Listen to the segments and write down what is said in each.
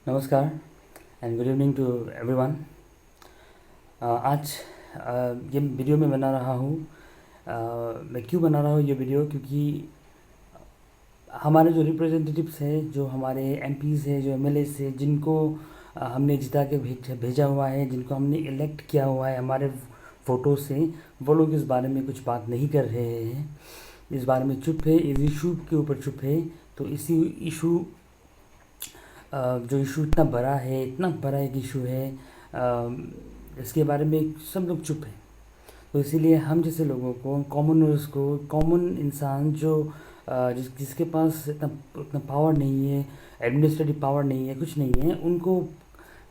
नमस्कार and good evening to everyone. आज ये वीडियो मैं बना रहा हूँ। मैं क्यों बना रहा हूँ ये वीडियो, क्योंकि हमारे जो रिप्रेजेंटेटिव्स हैं, जो हमारे एमपीज़ हैं, जो एमएलएस हैं, जिनको हमने जिता के भेजा हुआ है, जिनको हमने इलेक्ट किया हुआ है हमारे फ़ोटो से, वो लोग इस बारे में कुछ बात नहीं कर रहे हैं, इस बारे में चुप है, इस इशू के ऊपर चुप है। तो इसी इशू जो इशू इतना बड़ा एक इशू है, इसके बारे में सब लोग चुप हैं। तो इसीलिए हम जैसे लोगों को, कॉमनर्स को, कॉमन इंसान जो जिसके पास इतना उतना पावर नहीं है, एडमिनिस्ट्रेटिव पावर नहीं है, कुछ नहीं है, उनको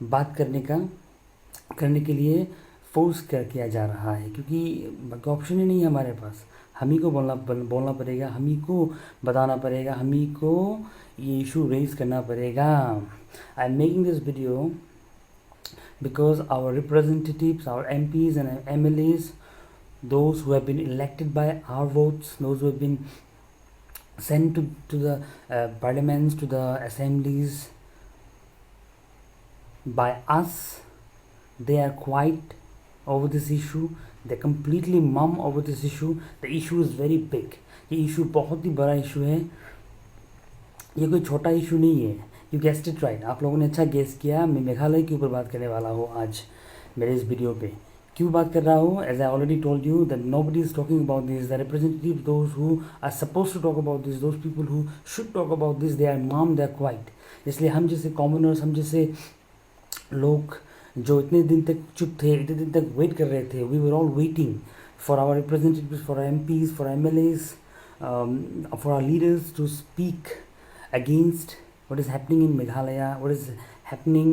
बात करने के लिए फोर्स किया जा रहा है, क्योंकि बाकी ऑप्शन ही नहीं है हमारे पास। हम ही को बोलना पड़ेगा, हम ही को बताना पड़ेगा, हम ही को ये इशू रेज करना पड़ेगा। I am making this video because our representatives, our MPs and MLAs, those who have been elected by our votes, those who have been sent to the parliaments, to the assemblies by us, they are quiet over this issue. They completely mum over this issue. The issue is very big. ये issue बहुत ही बड़ा issue है, ये कोई छोटा issue नहीं है। You guessed it right, आप लोगों ने अच्छा गेस किया। मैं मेघालय के ऊपर बात करने वाला हूँ आज मेरे इस वीडियो पे। क्यों बात कर रहा हूँ? As I already told you that nobody is talking about this. The representative, those who are suppose to talk about this, those people who should talk about this, they are mum, they are quite. इसलिए हम जैसे commoners, हम जैसे लोग जो इतने दिन तक चुप थे, इतने दिन तक वेट कर रहे थे, we were all waiting for our representatives, for our MPs, for our MLAs, for our leaders to speak against what is happening in Meghalaya, what is happening,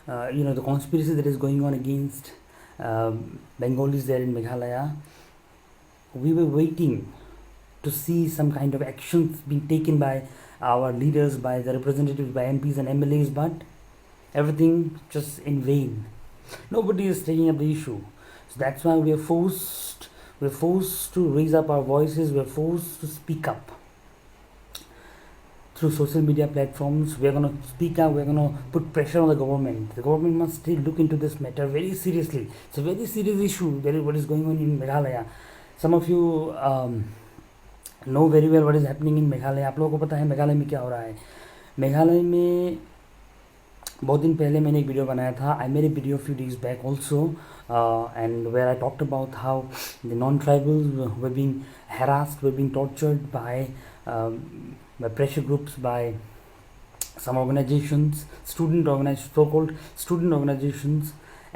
the conspiracy that is going on against Bengalis there in Meghalaya. We were waiting to see some kind of actions being taken by our leaders, by the representatives, by MPs and MLAs, but everything just in vain. Nobody is taking up the issue. So that's why we're forced to raise up our voices, we're forced to speak up. Through social media platforms, we're going to speak up, we're going to put pressure on the government. The government must still look into this matter very seriously. It's a very serious issue, what is going on in Meghalaya. Some of you know very well what is happening in Meghalaya. आप लोगों को पता है मेघालय में क्या हो रहा है। मेघालय में बहुत दिन पहले मैंने एक वीडियो बनाया था। I made a video few days back also, and where I talked about how the non tribals were being harassed, were being tortured by pressure groups, by some organizations, so-called student organizations,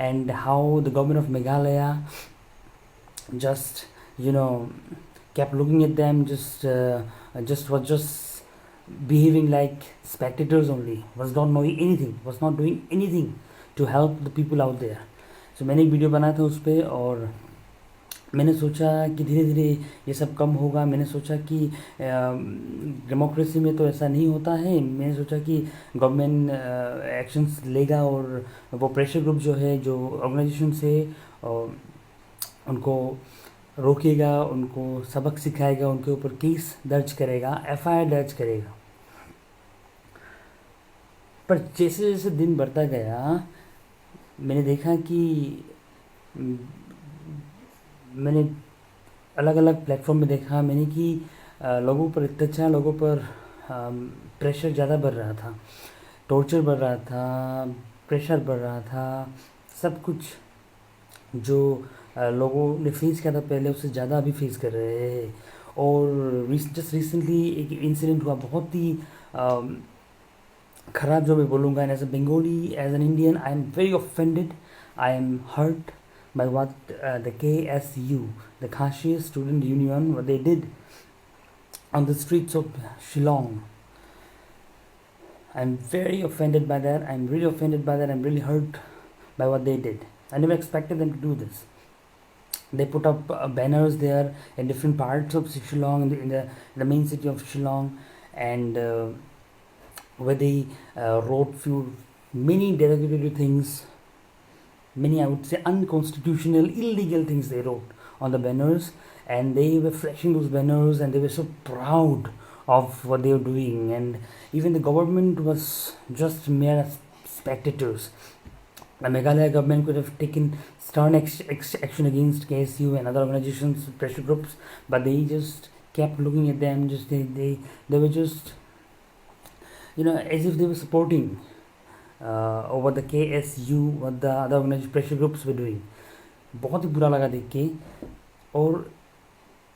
and how the government of Meghalaya just kept looking at them, just behaving like spectators only, was not doing anything to help the people out there. So मैंने एक video बनाया था उस पर, और मैंने सोचा कि धीरे धीरे ये सब कम होगा। मैंने सोचा कि डेमोक्रेसी में तो ऐसा नहीं होता है। मैंने सोचा कि गवर्नमेंट एक्शंस लेगा और वो प्रेशर ग्रुप जो है, जो ऑर्गेनाइजेशन से, उनको रोकेगा, उनको सबक सिखाएगा, उनके ऊपर केस दर्ज करेगा, एफआईआर दर्ज करेगा। पर जैसे जैसे दिन बढ़ता गया, मैंने देखा कि मैंने अलग अलग प्लेटफॉर्म में देखा मैंने कि लोगों पर अत्याचार, लोगों पर प्रेशर ज़्यादा बढ़ रहा था, टॉर्चर बढ़ रहा था, प्रेशर बढ़ रहा था। सब कुछ जो लोगों ने फेस किया था पहले, उससे ज़्यादा अभी फेस कर रहे हैं। और जस्ट रिसेंटली एक इंसिडेंट हुआ बहुत ही ख़राब, जो मैं बोलूँगा। As a Bengali, as an Indian, I am very offended, I am hurt by what the KSU, the Khashi Student Union, what they did on the streets of Shillong. I'm very offended by that. I'm really offended by that. I'm really hurt by what they did. I never expected them to do this. They put up banners there in different parts of Shillong, in the main city of Shillong, and where they wrote many derogatory things, many, I would say, unconstitutional, illegal things they wrote on the banners, and they were flashing those banners, and they were so proud of what they were doing, and even the government was just mere spectators. The Meghalaya government could have taken stern action against KSU and other organizations, pressure groups, but they just kept looking at them. Just they were just, as if they were supporting what the KSU, what the other organized pressure groups were doing. बहुत ही बुरा लगा देख के, और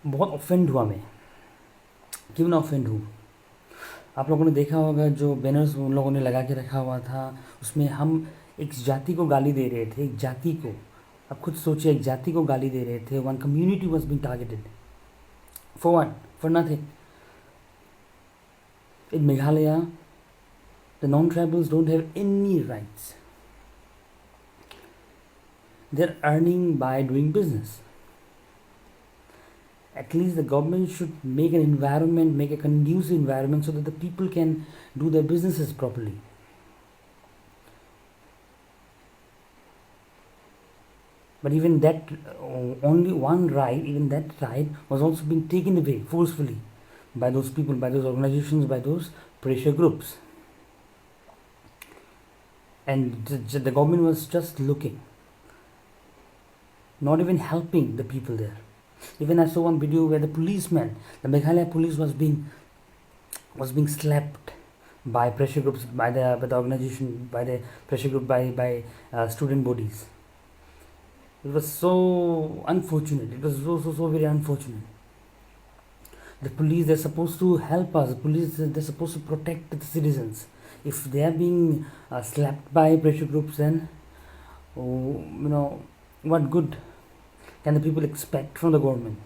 बहुत offend हुआ मैं. क्यों ना ऑफेंड हूँ? आप लोगों ने देखा होगा जो बैनर्स उन लोगों ने लगा के रखा हुआ था, उसमें हम एक जाति को गाली दे रहे थे. एक जाति को, आप खुद सोचिए, एक जाति को गाली दे रहे थे. One community was being targeted. For what? For nothing. In Meghalaya the non-tribals don't have any rights. They're earning by doing business. At least the government should make an environment, make a conducive environment so that the people can do their businesses properly. But even that, only one right, even that right was also being taken away forcefully by those people, by those organizations, by those pressure groups. And the government was just looking, not even helping the people there. Even I saw one video where the policeman, the Meghalaya police was being slapped by pressure groups, by the organization, by the pressure group, by student bodies. It was so unfortunate. It was so very unfortunate. The police, they're supposed to help us. The police, they're supposed to protect the citizens. If they are being slapped by pressure groups, then what good can the people expect from the government?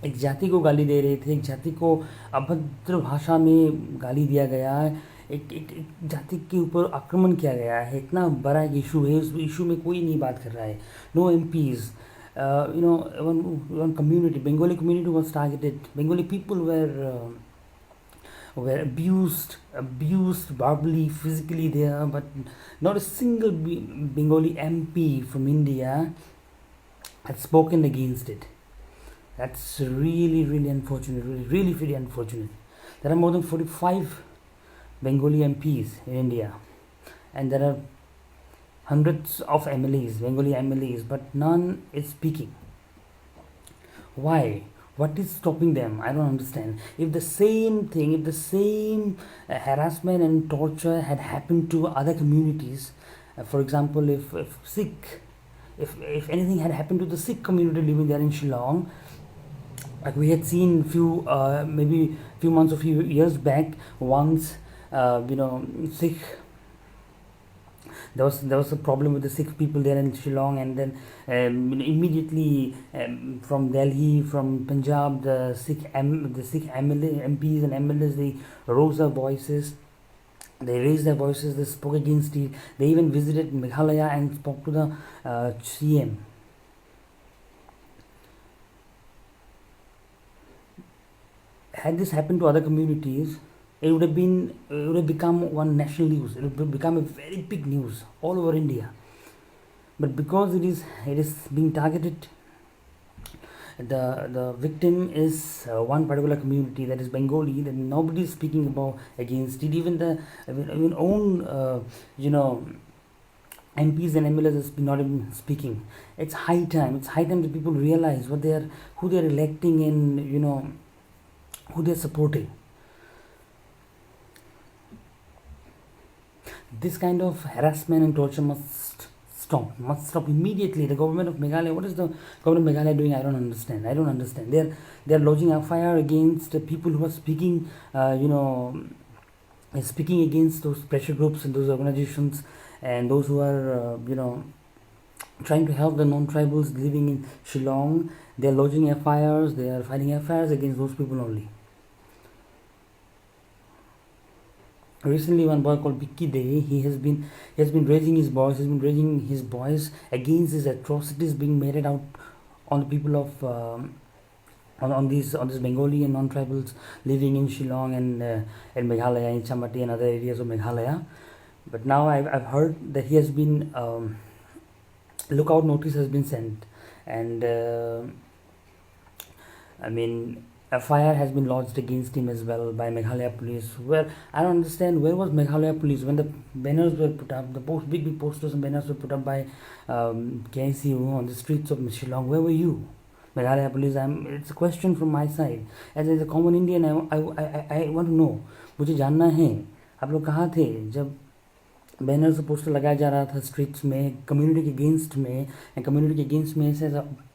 एक जाति को गाली दे रहे थे, एक जाति को अभद्र भाषा में गाली दिया गया, एक जाति के ऊपर आक्रमण किया गया है. इतना बड़ा एक इशू है, उस इशू में कोई नहीं बात कर रहा है. No MPs. One community, Bengali community was targeted. Bengali people were abused verbally, physically there, but not a single Bengali MP from India had spoken against it. That's really unfortunate, really very unfortunate. There are more than 45 Bengali MPs in India, and there are hundreds of MLAs, Bengali MLAs, but none is speaking. Why? What is stopping them? I don't understand. If the same thing, if the same harassment and torture had happened to other communities, for example, if anything had happened to the Sikh community living there in Shillong, like we had seen maybe few months or few years back, once Sikh, there was a problem with the Sikh people there in Shillong, and then immediately from Delhi, from Punjab, the Sikh MPs and MLAs, they rose their voices. They raised their voices. They spoke against it. They even visited Meghalaya and spoke to the CM. Had this happened to other communities, it would have become one national news. It would have become a very big news all over India. But because it is being targeted, the victim is one particular community, that is Bengali, that nobody is speaking about against it. Even own MPs and MLAs is not even speaking. It's high time. It's high time that people realize who they are electing and who they are supporting. This kind of harassment and torture must stop immediately. The government of Meghalaya, what is the government of Meghalaya doing? I don't understand. They are lodging a FIR against the people who are speaking, speaking against those pressure groups and those organizations, and those who are, trying to help the non-tribals living in Shillong. They are lodging FIRs. They are filing FIRs against those people only. Recently, one boy called Vicky Day, he has been raising his voice. He's been raising his voice against these atrocities being meted out on the people of on these Bengali and non-tribals living in Shillong and Meghalaya, in Chamati and other areas of Meghalaya. But now I've heard that he has been lookout notice has been sent, and I mean, FIR has been lodged against him as well by Meghalaya police. Where I don't understand, where was Meghalaya police when the banners were put up, the big posters and banners were put up by KCU on the streets of Shillong? Where were you, Meghalaya police? It's a question from my side. As a common Indian, I want to know. मुझे जानना है आप लोग कहाँ थे जब banners poster लगाया जा रहा था स्ट्रीट्स में कम्युनिटी के अगेंस्ट में, कम्युनिटी के अगेंस्ट में ऐसे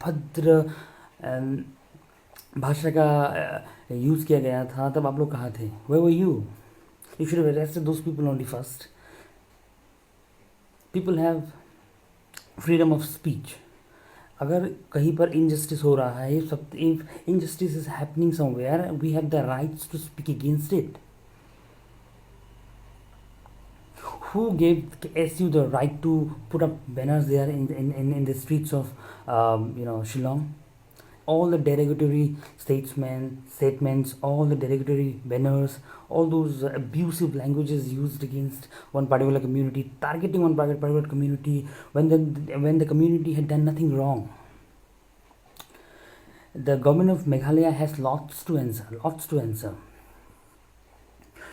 भद्र भाषा का यूज़ किया गया था, तब आप लोग कहाँ थे? Where were you? You should have arrested those people only first. People have freedom of speech. अगर कहीं पर injustice हो रहा है, if injustice is happening somewhere, we have the rights to speak against it. Who gave SU the right to put up banners there in the streets of Shillong? All the derogatory statements, all the derogatory banners, all those abusive languages used against one particular community, targeting one particular community when the community had done nothing wrong. The government of Meghalaya has lots to answer.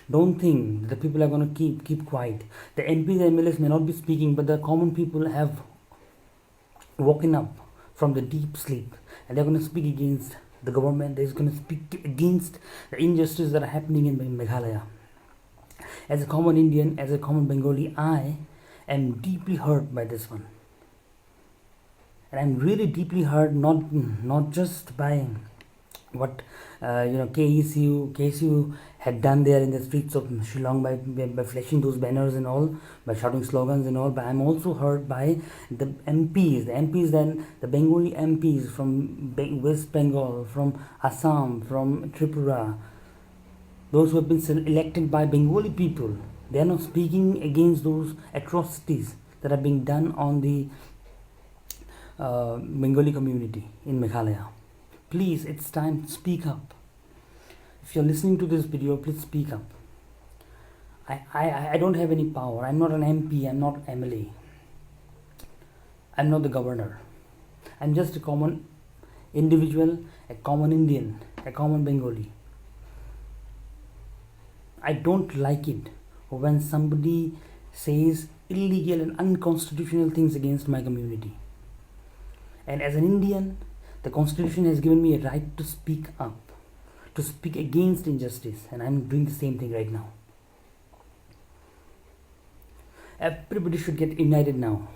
Don't think the people are going to keep quiet. The MPs and MLAs may not be speaking, but the common people have woken up from the deep sleep, and they're going to speak against the government. They're going to speak against the injustices that are happening in Meghalaya. As a common Indian, as a common Bengali, I am deeply hurt by this one, and I'm really deeply hurt not just by what KSU had done there in the streets of Shillong by flashing those banners and all, by shouting slogans and all, but I'm also hurt by the MPs, then the Bengali MPs from West Bengal, from Assam, from Tripura, those who have been elected by Bengali people. They are not speaking against those atrocities that are being done on the Bengali community in Meghalaya. Please, it's time to speak up. If you're listening to this video, please speak up. I don't have any power. I'm not an MP. I'm not MLA. I'm not the governor. I'm just a common individual, a common Indian, a common Bengali. I don't like it when somebody says illegal and unconstitutional things against my community. And as an Indian, the Constitution has given me a right to speak up, to speak against injustice, and I'm doing the same thing right now. Everybody should get united now.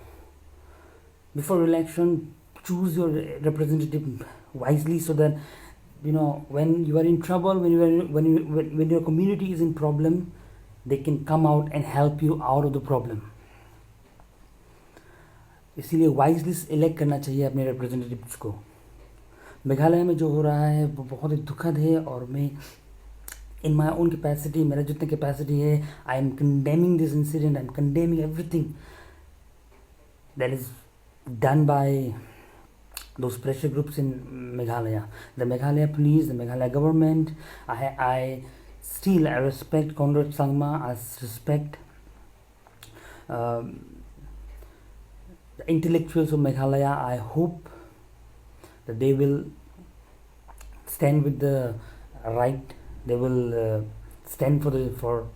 Before election, choose your representative wisely so that when you are in trouble, when your community is in problem, they can come out and help you out of the problem. इसीलिए wisely elect करना चाहिए अपने representatives को. मेघालय में जो हो रहा है वो बहुत ही दुखद है, और मैं इन माई ओन कैपेसिटी, मेरा जितना कैपेसिटी है, I am condemning this incident, I am condemning everything that is done by those pressure groups in Meghalaya, the Meghalaya police, the Meghalaya government. I respect Conrad Sangma, I respect the intellectuals of Meghalaya. I hope that they will stand with the right. They will stand for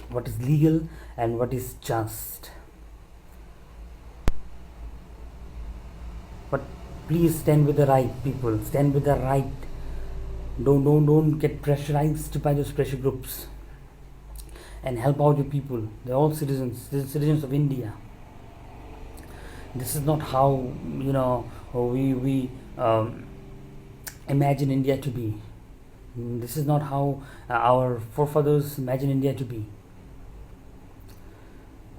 what is legal and what is just. But please stand with the right people. Stand with the right. Don't get pressurized by those pressure groups. And help out your people. They're all citizens. They're citizens of India. This is not how we imagine India to be. This is not how our forefathers imagined India to be.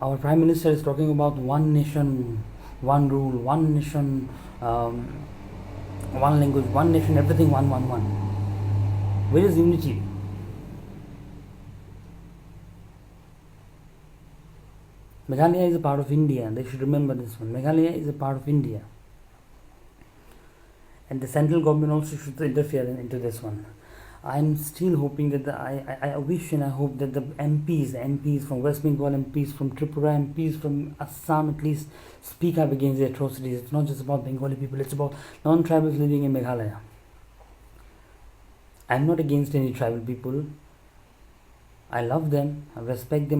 Our Prime Minister is talking about one nation, one rule, one nation, one language, one nation, everything, one. Where is unity? Meghalaya is a part of India. They should remember this one. Meghalaya is a part of India. And the central government also should interfere into this one. I'm still hoping that I wish and I hope that the MPs from West Bengal, MPs from Tripura, MPs from Assam at least speak up against the atrocities. It's not just about Bengali people, it's about non-tribals living in Meghalaya. I'm not against any tribal people. I love them, I respect them.